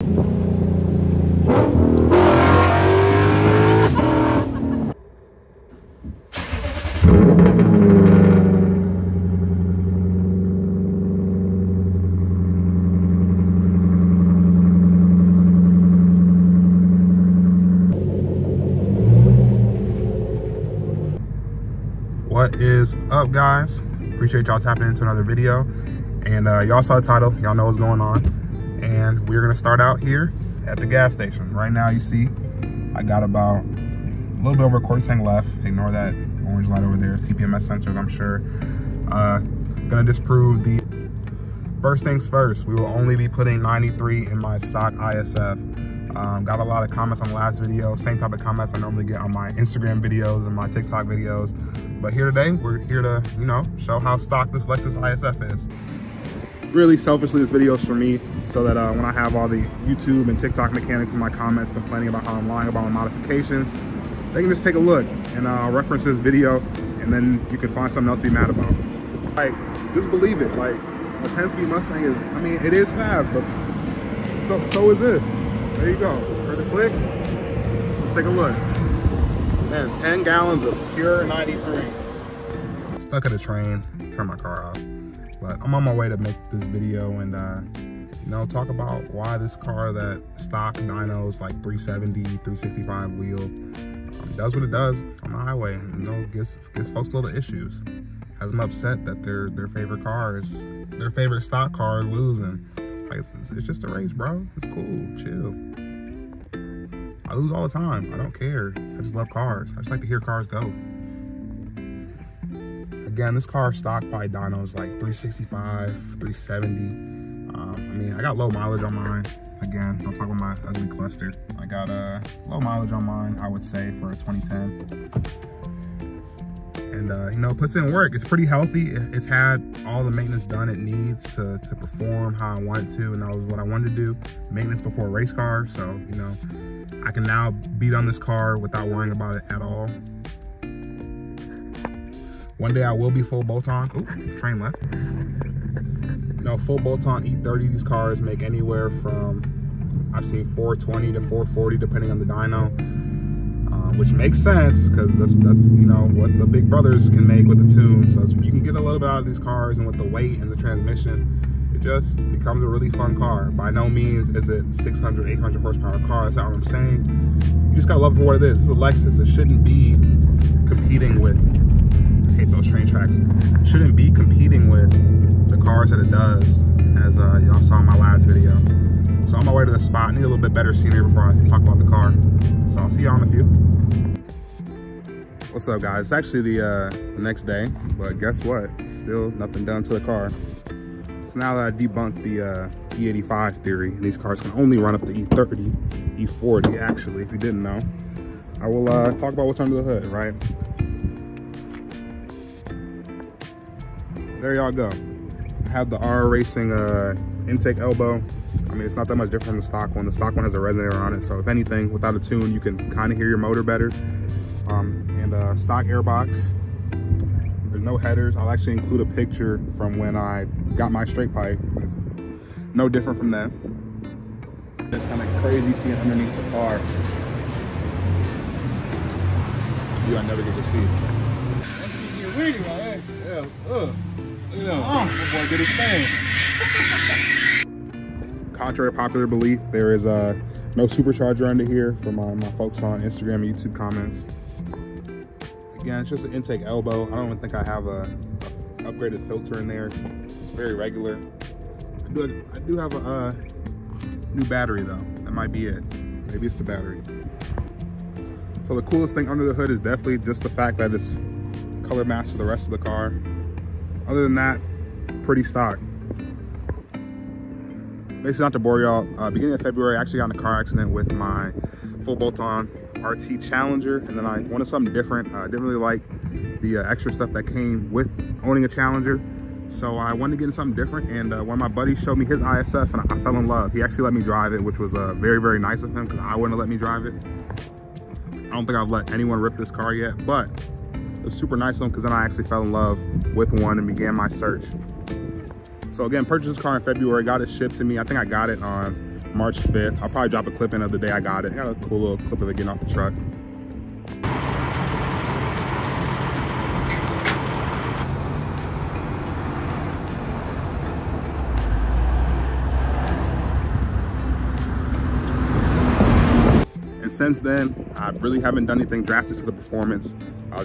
What is up, guys? Appreciate y'all tapping into another video. And y'all saw the title, y'all know what's going on. And we're gonna start out here at the gas station. Right now, you see, I got about a little bit over a quarter tank left. Ignore that orange light over there, TPMS sensors, I'm sure. Gonna disprove the, first things first, we will only be putting 93 in my stock ISF. Got a lot of comments on the last video, same type of comments I normally get on my Instagram videos and my TikTok videos. But here today, we're here to, you know, show how stock this Lexus ISF is. Really selfishly, this video is for me, so that when I have all the YouTube and TikTok mechanics in my comments complaining about how I'm lying about my modifications, they can just take a look and I'll reference this video, and then you can find something else to be mad about. Like, just believe it. Like, a 10-speed Mustang is, I mean, it is fast, but so is this. There you go. Heard the click? Let's take a look. Man, 10 gallons of pure 93. Stuck at a train, turn my car off. But I'm on my way to make this video and, you know, talk about why this car that stock dynos like 370, 365 wheel does what it does on the highway. You know, gives folks little issues. Has them upset that their favorite car is, their favorite stock car is losing. Like, it's just a race, bro. It's cool, chill. I lose all the time. I don't care. I just love cars. I just like to hear cars go. Again, this car stock probably dynos like 365, 370. I mean, I got low mileage on mine. Again, don't talk about my ugly cluster. I got low mileage on mine, I would say, for a 2010. And you know, puts in work. It's pretty healthy. It's had all the maintenance done it needs to perform how I want it to, and that was what I wanted to do. Maintenance before a race car, so you know, I can now beat on this car without worrying about it at all. One day I will be full bolt-on. Ooh, train left. You know, full bolt-on E30, these cars make anywhere from, I've seen 420 to 440 depending on the dyno. Which makes sense, because that's you know what the big brothers can make with the tune. So you can get a little bit out of these cars, and with the weight and the transmission, it just becomes a really fun car. By no means is it 600, 800 horsepower car. That's not what I'm saying. You just gotta love it for what it is. This is a Lexus. It shouldn't be competing with, I hate those train tracks. It shouldn't be competing with the cars that it does, as y'all saw in my last video. So on my way to the spot, I need a little bit better scenery before I talk about the car. So I'll see y'all in a few. What's up, guys? It's actually the next day, but guess what? Still nothing done to the car. So now that I debunked the E85 theory, and these cars can only run up to E30, E40 actually, if you didn't know, I will talk about what's under the hood, right? There y'all go. I have the R Racing intake elbow. I mean, it's not that much different from the stock one. The stock one has a resonator on it, so if anything, without a tune, you can kind of hear your motor better. And stock airbox. There's no headers. I'll actually include a picture from when I got my straight pipe. It's no different from that. It's kind of crazy seeing underneath the car. I never get to see it. You're reading, right? Yeah. Look at that. Oh, boy, get his thing. Contrary to popular belief, there is no supercharger under here from my folks on Instagram and YouTube comments. Again, it's just an intake elbow. I don't even think I have a upgraded filter in there. It's very regular. I do have a new battery though. That might be it. Maybe it's the battery. So the coolest thing under the hood is definitely just the fact that it's color matched to the rest of the car. Other than that, pretty stock. Basically, not to bore y'all, beginning of February, I actually got in a car accident with my full bolt-on RT Challenger, and then I wanted something different. I didn't really like the extra stuff that came with owning a Challenger, so I wanted to get into something different, and one of my buddies showed me his ISF, and I fell in love. He actually let me drive it, which was very, very nice of him, because I wouldn't have let me drive it. I don't think I've let anyone rip this car yet, but it was super nice of him, because then I actually fell in love with one and began my search. So again, purchased this car in February, got it shipped to me. I think I got it on March 5th. I'll probably drop a clip in of the day I got it. I got a cool little clip of it getting off the truck. And since then, I really haven't done anything drastic to the performance.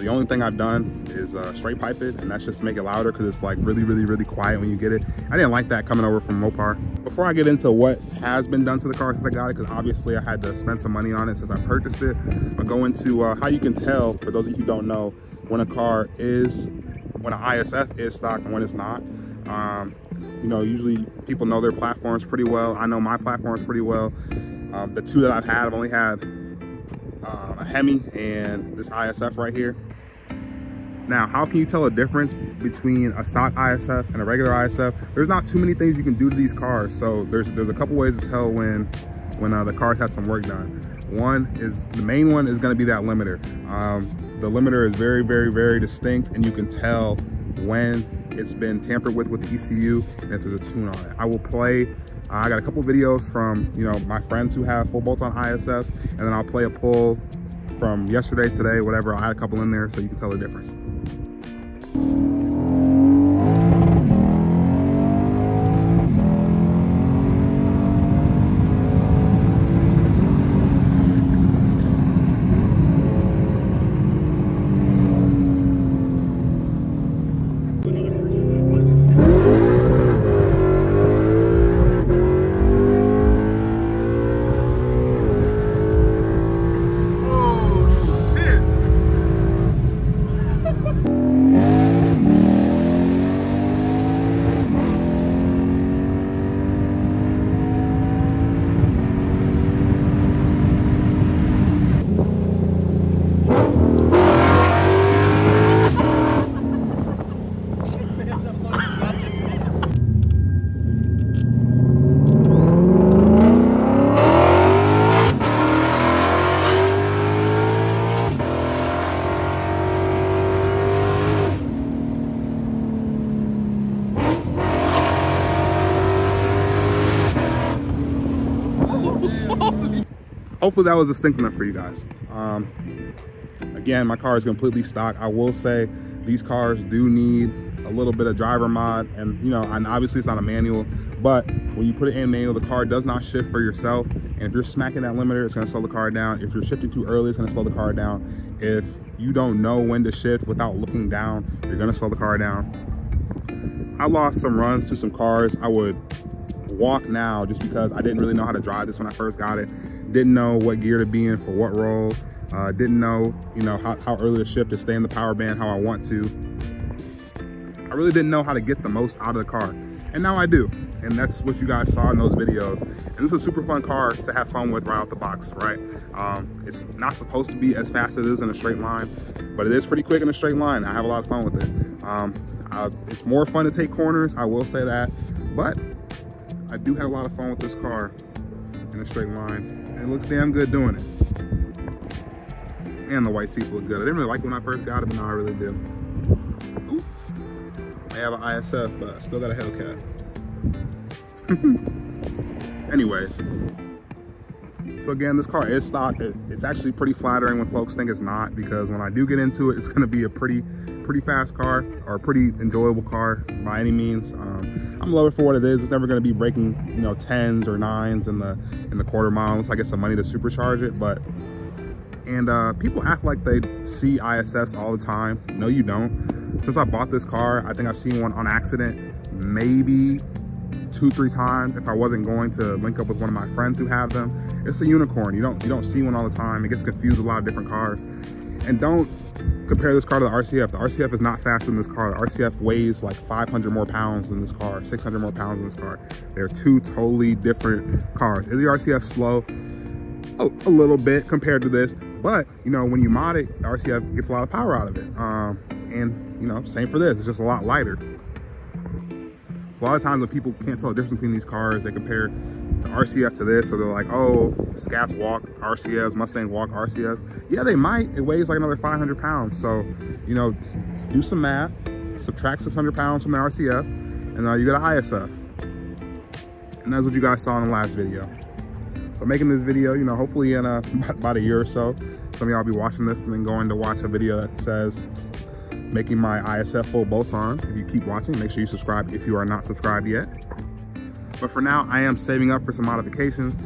The only thing I've done is straight pipe it, and that's just to make it louder because it's like really quiet when you get it. I didn't like that coming over from Mopar. Before I get into what has been done to the car since I got it, because obviously I had to spend some money on it since I purchased it, I'll go into how you can tell, for those of you who don't know, when an ISF is stock and when it's not. You know, usually people know their platforms pretty well. I know my platforms pretty well. The two that I've had, I've only had a Hemi and this ISF right here. Now, how can you tell a difference between a stock ISF and a regular ISF? There's not too many things you can do to these cars. So there's a couple ways to tell when the cars had some work done. The main one is gonna be that limiter. The limiter is very distinct, and you can tell when it's been tampered with the ECU and if there's a tune on it. I will play, I got a couple videos from, you know, my friends who have full bolt-on ISFs, and then I'll play a pull from yesterday, today, whatever. I'll add a couple in there so you can tell the difference. Hopefully that was distinct enough for you guys. Again, my car is completely stock. I will say these cars do need a little bit of driver mod, and you know, and obviously it's not a manual, but when you put it in manual, the car does not shift for yourself. And if you're smacking that limiter, it's gonna slow the car down. If you're shifting too early, it's gonna slow the car down. If you don't know when to shift without looking down, you're gonna slow the car down. I lost some runs to some cars. I would walk now just because I didn't really know how to drive this when I first got it. Didn't know what gear to be in for what roll. Didn't know, you know, how early to shift to stay in the power band how I want to. I really didn't know how to get the most out of the car, and now I do. And that's what you guys saw in those videos. And this is a super fun car to have fun with right out the box, right? It's not supposed to be as fast as it is in a straight line, but it is pretty quick in a straight line. I have a lot of fun with it. It's more fun to take corners, I will say that, but I do have a lot of fun with this car in a straight line. And it looks damn good doing it. And the white seats look good. I didn't really like it when I first got it, but now I really do. Ooh. I have an ISF, but I still got a Hellcat. Anyways, so again, this car is stock. It's actually pretty flattering when folks think it's not, because when I do get into it, it's going to be a pretty fast car, or a pretty enjoyable car by any means. I'm low for what it is. It's never going to be breaking, you know, 10s or 9s in the quarter mile unless I get some money to supercharge it. But people act like they see ISFs all the time. No, you don't. Since I bought this car, I think I've seen one on accident maybe 2-3 times if I wasn't going to link up with one of my friends who have them. It's a unicorn. You don't see one all the time. It gets confused with a lot of different cars. And don't compare this car to the RCF. The RCF is not faster than this car. The RCF weighs like 500 more pounds than this car, 600 more pounds than this car. They're two totally different cars. Is the RCF slow? A little bit compared to this, but you know, when you mod it, the RCF gets a lot of power out of it. And you know, same for this, it's just a lot lighter. So a lot of times when people can't tell the difference between these cars, they compare the RCF to this, so they're like, oh, Scats walk RCFs, Mustangs walk RCFs. Yeah, they might. It weighs like another 500 pounds. So, you know, do some math, subtract 600 pounds from the RCF, and you get an ISF. And that's what you guys saw in the last video. So making this video, you know, hopefully in about a year or so, some of y'all will be watching this and then going to watch a video that says making my ISF full bolt-on. If you keep watching, make sure you subscribe if you are not subscribed yet. But for now, I am saving up for some modifications.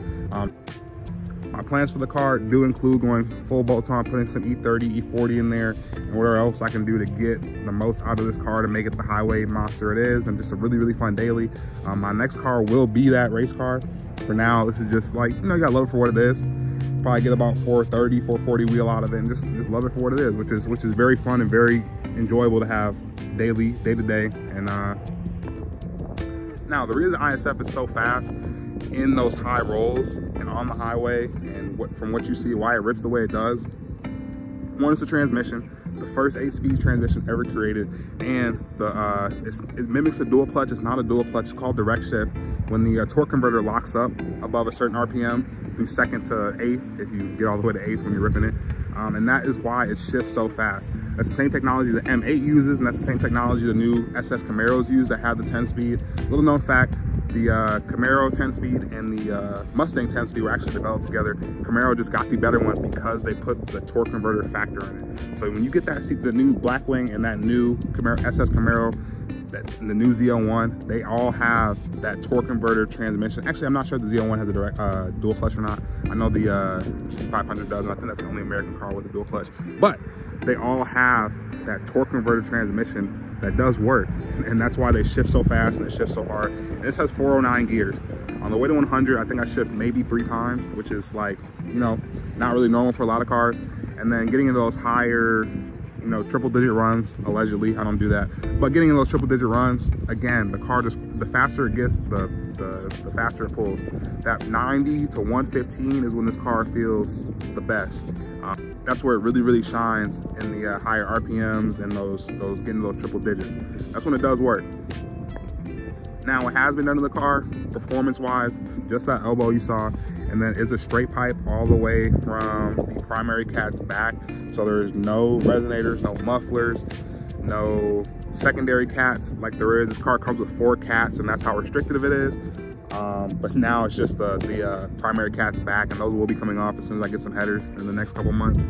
My plans for the car do include going full bolt-on, putting some E30, E40 in there, and whatever else I can do to get the most out of this car to make it the highway monster it is, and just a really, really fun daily. My next car will be that race car. For now, this is just like, you know, you gotta love it for what it is. Probably get about 430, 440 wheel out of it, and just love it for what it is, which is very fun and very enjoyable to have daily, day to day. And now the reason ISF is so fast in those high rolls and on the highway, and from what you see, why it rips the way it does. One is the transmission, the first 8-speed transmission ever created, and it mimics a dual clutch. It's not a dual clutch, it's called direct shift. When the torque converter locks up above a certain RPM through 2nd to 8th, if you get all the way to 8th when you're ripping it, and that is why it shifts so fast. That's the same technology the M8 uses, and that's the same technology the new SS Camaros use that have the 10-speed. Little known fact, the Camaro 10-speed and the Mustang 10-speed were actually developed together. Camaro just got the better one because they put the torque converter factor in it. So when you get that the new Blackwing and that new Camaro, SS Camaro, the new Z01, they all have that torque converter transmission. Actually, I'm not sure if the Z01 has a direct dual clutch or not. I know the G500 does, and I think that's the only American car with a dual clutch. But they all have that torque converter transmission that does work, and that's why they shift so fast and they shift so hard. And this has 409 gears. On the way to 100, I think I shift maybe 3 times, which is like, you know, not really normal for a lot of cars. And then getting into those higher, you know, triple-digit runs, allegedly, I don't do that, but getting in those triple-digit runs, again, the car just, the faster it gets, the faster it pulls. That 90 to 115 is when this car feels the best. That's where it really, really shines, in the higher RPMs and those getting those triple digits. That's when it does work. Now, what has been done to the car, performance-wise, just that elbow you saw, and then is a straight pipe all the way from the primary cat's back. So there's no resonators, no mufflers, no secondary cats like there is. This car comes with 4 cats, and that's how restrictive it is. But now it's just the primary cat's back, and those will be coming off as soon as I get some headers in the next couple months.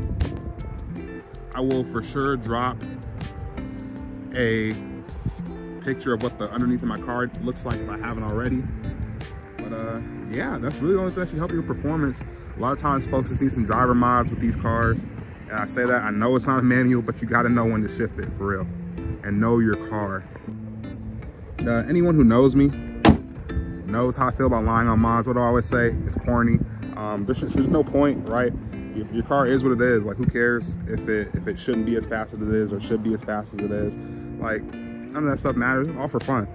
I will for sure drop a picture of what the underneath of my car looks like if I haven't already. But yeah, that's really the only thing that should help you with performance. A lot of times folks just need some driver mods with these cars, and I say that, I know it's not a manual, but you got to know when to shift it, for real, and know your car. Anyone who knows me knows how I feel about lying on mods. What do I always say? It's corny. There's no point, right? Your car is what it is. Like, who cares if it shouldn't be as fast as it is or should be as fast as it is? Like, none of that stuff matters. It's all for fun.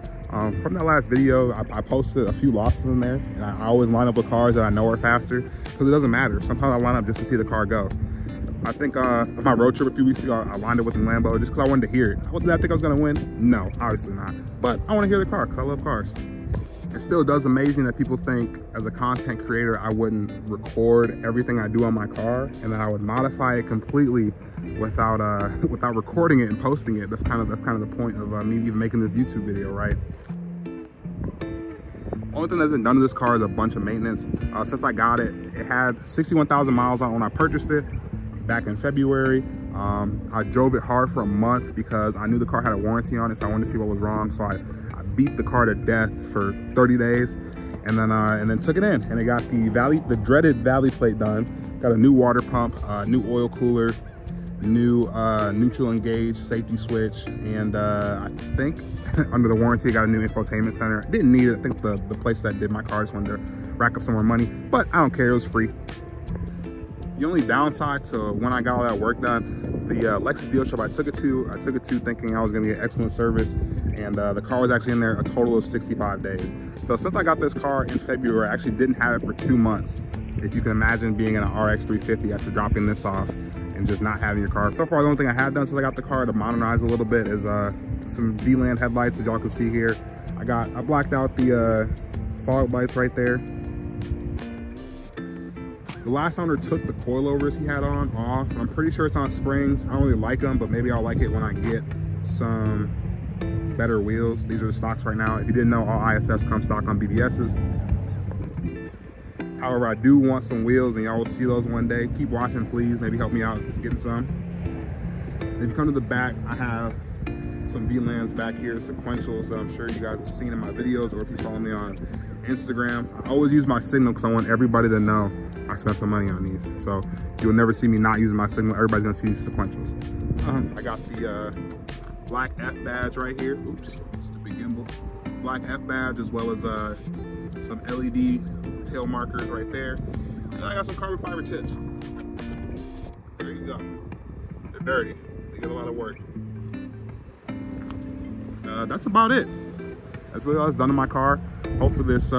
From that last video, I posted a few losses in there, and I always line up with cars that I know are faster, because it doesn't matter. Sometimes I line up just to see the car go. I think on my road trip a few weeks ago, I lined up with a Lambo just because I wanted to hear it. Did I think I was going to win? No, obviously not. But I want to hear the car because I love cars. It still does amaze me that people think as a content creator I wouldn't record everything I do on my car, and that I would modify it completely without recording it and posting it. That's kind of the point of me even making this YouTube video, right? Only thing that's been done to this car is a bunch of maintenance. Since I got it, it had 61,000 miles on it when I purchased it back in February. I drove it hard for a month because I knew the car had a warranty on it, so I wanted to see what was wrong. So I beat the car to death for 30 days, and then took it in, and it got the dreaded valley plate done. Got a new water pump, new oil cooler, new neutral engage safety switch, and I think under the warranty, I got a new infotainment center. Didn't need it. I think the place that did my car just wanted to rack up some more money, but I don't care. It was free. The only downside to when I got all that work done, the Lexus dealership I took it to thinking I was going to get excellent service, and the car was actually in there a total of 65 days. So since I got this car in February, I actually didn't have it for 2 months. If you can imagine being in an RX 350 after dropping this off and just not having your car. So far, the only thing I have done since I got the car to modernize a little bit is some V-Land headlights, as y'all can see here. I blacked out the fog lights right there. The last owner took the coilovers he had off. I'm pretty sure it's on springs. I don't really like them, but maybe I'll like it when I get some better wheels. These are the stocks right now. If you didn't know, all ISFs come stock on BBSs. However, I do want some wheels, and y'all will see those one day. Keep watching, please. Maybe help me out getting some. If you come to the back, I have some VLANs back here, sequentials that I'm sure you guys have seen in my videos, or if you follow me on Instagram. I always use my signal because I want everybody to know I spent some money on these. So you'll never see me not using my signal. Everybody's gonna see these sequentials. I got the black F badge right here. Oops, it's the big gimbal. Black F badge, as well as some LED tail markers right there. And I got some carbon fiber tips. There you go. They're dirty. They get a lot of work. That's about it. That's what I was done in my car. Hopefully this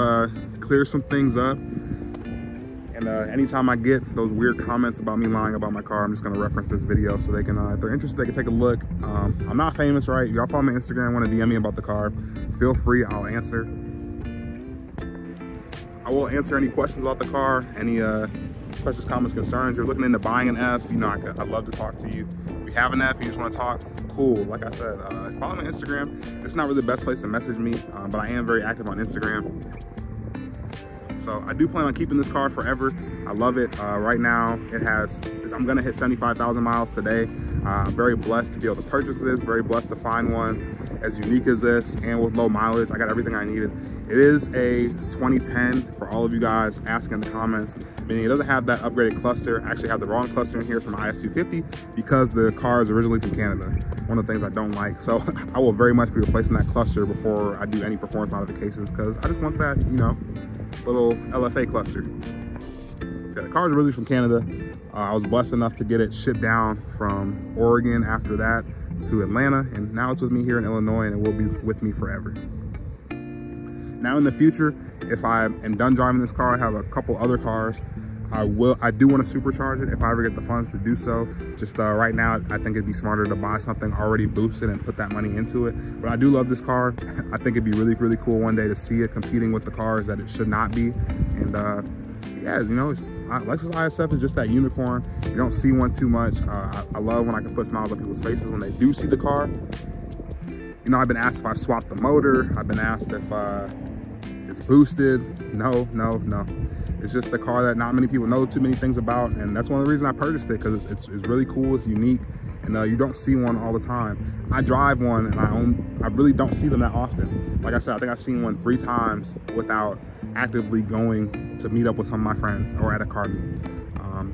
clears some things up. And anytime I get those weird comments about me lying about my car, I'm just gonna reference this video so they can, if they're interested, they can take a look. I'm not famous, right? Y'all follow me on Instagram, want to DM me about the car, feel free, I'll answer. I will answer any questions about the car, any questions, comments, concerns. You're looking into buying an F, you know, I'd love to talk to you. If you have an F, you just want to talk, cool. Like I said, follow me on Instagram. It's not really the best place to message me, but I am very active on Instagram. So I do plan on keeping this car forever. I love it. Right now, I'm gonna hit 75,000 miles today. I'm very blessed to be able to purchase this, very blessed to find one as unique as this and with low mileage. I got everything I needed. It is a 2010 for all of you guys asking in the comments, meaning it doesn't have that upgraded cluster. I actually have the wrong cluster in here from IS250 because the car is originally from Canada. One of the things I don't like. So I will very much be replacing that cluster before I do any performance modifications because I just want that, you know, little LFA cluster. Yeah, the car is originally from Canada. I was blessed enough to get it shipped down from Oregon after that to Atlanta, and now it's with me here in Illinois, and it will be with me forever. Now in the future, if I am done driving this car, I have a couple other cars. I do want to supercharge it if I ever get the funds to do so. Just right now, I think it'd be smarter to buy something already boosted and put that money into it. But I do love this car. I think it'd be really, really cool one day to see it competing with the cars that it should not be. And yeah, you know, Lexus ISF is just that unicorn. You don't see one too much. I love when I can put smiles on people's faces when they do see the car. You know, I've been asked if I've swapped the motor. I've been asked if it's boosted. No. It's just the car that not many people know too many things about, and that's one of the reasons I purchased it, because it's really cool, it's unique, and you don't see one all the time. I drive one, and I really don't see them that often. Like I said, I think I've seen one 3 times without actively going to meet up with some of my friends or at a car meet.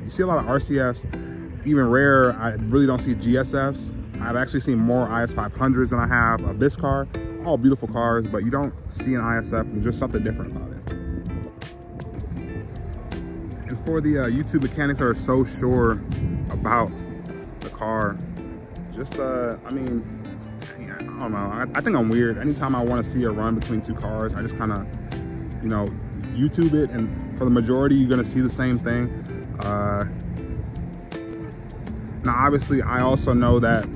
You see a lot of RCFs, even rare. I really don't see GSFs. I've actually seen more IS500s than I have of this car. All beautiful cars, but you don't see an ISF, and there's just something different about it. And for the YouTube mechanics that are so sure about the car, just I mean, I don't know, I think I'm weird. Anytime I want to see a run between 2 cars, I just kind of, you know, YouTube it, and for the majority you're going to see the same thing. Now obviously I also know that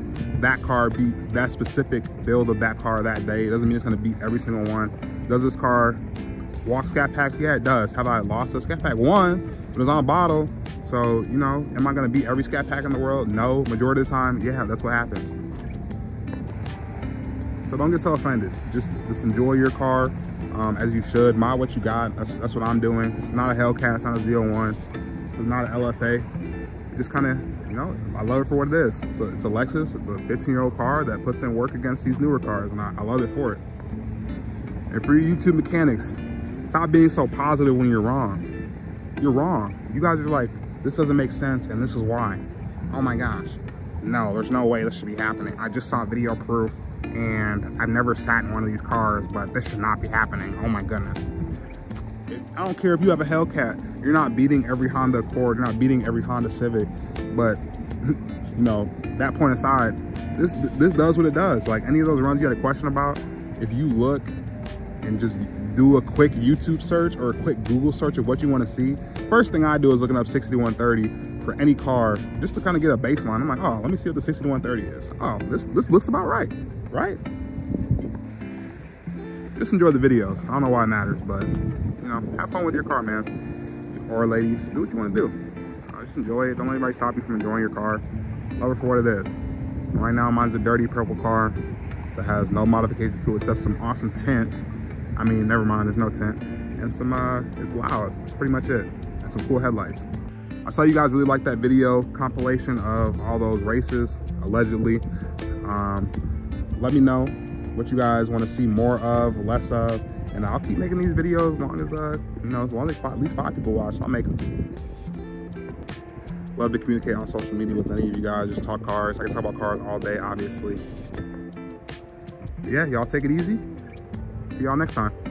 car beat that specific build of that car that day. It doesn't mean it's going to beat every single one. Does this car walk scat packs? Yeah, it does. Have I lost a scat pack? One, it was on a bottle. So, you know, am I going to beat every scat pack in the world? No. Majority of the time, yeah, that's what happens. So don't get so offended. Just enjoy your car as you should. Mod what you got. That's what I'm doing. It's not a Hellcat, it's not a Z01. It's not an LFA. Just kind of, you know, I love it for what it is. It's a Lexus. It's a 15-year-old car that puts in work against these newer cars, and I love it for it. And for you YouTube mechanics, stop being so positive when you're wrong. You're wrong. You guys are like, this doesn't make sense, and this is why. Oh my gosh. No, there's no way this should be happening. I just saw video proof, and I've never sat in one of these cars, but this should not be happening. Oh my goodness. I don't care if you have a Hellcat. You're not beating every Honda Accord. You're not beating every Honda Civic. But, you know, that point aside, this does what it does. Like any of those runs you had a question about, if you look and just do a quick YouTube search or a quick Google search of what you want to see, first thing I do is looking up 6130 for any car just to kind of get a baseline. I'm like, oh, let me see what the 6130 is. Oh, this looks about right? Just enjoy the videos. I don't know why it matters, but, you know, have fun with your car, man. Or ladies, do what you want to do. Just enjoy it. Don't let anybody stop you from enjoying your car. Love it for what it is. Right now, mine's a dirty purple car that has no modifications to it except some awesome tint. I mean, never mind, there's no tint. and some, it's loud. That's pretty much it. And some cool headlights. I saw you guys really liked that video compilation of all those races, allegedly. Let me know what you guys want to see more of, less of, and I'll keep making these videos as long as, you know, as long as at least 5 people watch, I'll make them. Love to communicate on social media with any of you guys, just talk cars. I can talk about cars all day, obviously. But yeah, y'all take it easy. See y'all next time.